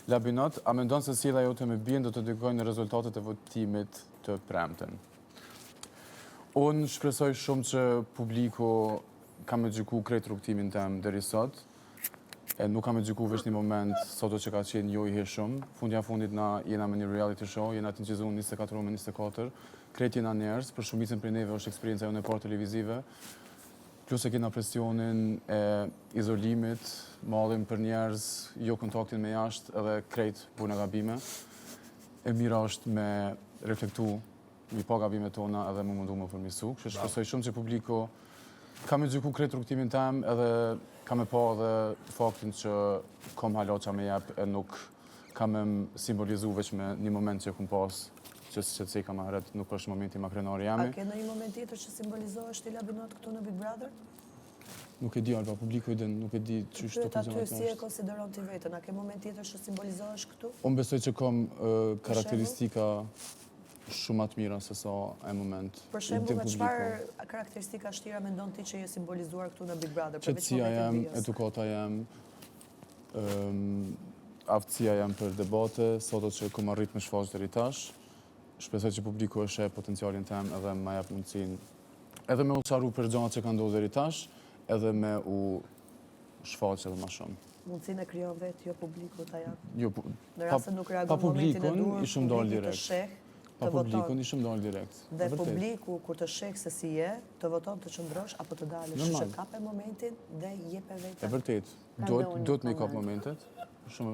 Labinot, a mendon se sjellja jote me bien do të ndikojnë në rezultatet e votimit të premten? Unë shpresoj shumë që publiku ka me gjyku krejt rrugtimin tem deri sot. E nuk ka me gjyku veç një moment soto që ka qenë jo i heshëm. Fundja fundit na jena me një reality show, jena të nqizuar 24/24. Krejt jena njerëz, për shumicën prej neve është eksperienca jonë e parë televizive. Plus e kena presionin e izolimit, mallim për njerëz, jo kontaktin me jashtë, edhe krejt puna gabime. E mira është me reflektu mi pa gabimet tona edhe më mundu më përmisu. Kështu shpresoj shumë që publiku ka me gjyku krejt rrugtimin tem edhe ka me pa edhe faktin që kom halaqa me jep e nuk ka me më simbolizu veç me një moment që kum pas që si që ka ma heret nuk është momenti ma krenari jemi. A ke në një moment tjetër që simbolizohesh ti Labinot këtu në Big Brother? Nuk e di, Alba, publiku i din, nuk e di që shtu Pyet aty si e konsideron ti vetën, a ke moment tjetër që simbolizohesh këtu? Unë besoj që kom karakteristika shumë atë mira se sa e moment. Për shembull, me çfarë karakteristika shtira mendon ti që je simbolizuar këtu në Big Brother? Qetësia jam, edukata jam, aftësia jam për debate, soto që kom arrit me shfaq deri tash. Shpresoj që publiku e sheh potencialin tem edhe ma jap mundësinë edhe me u qaru për gjanat që ka ndodhur deri tash, edhe me u shfaq edhe ma shumë. Mundësinë e krijon vetë, jo publiku ta jap. Jo, Në rast se nuk reagon momentin e duhur, ishëm dalë direkt. të sheh, Pa publikun ishëm dalë direkt. Dhe publiku kur të sheh se si je, të voton të qëndrosh apo të dalësh, që kape momentin dhe jepe vetë. E vërtet, duhet me i kap momentet, shumë e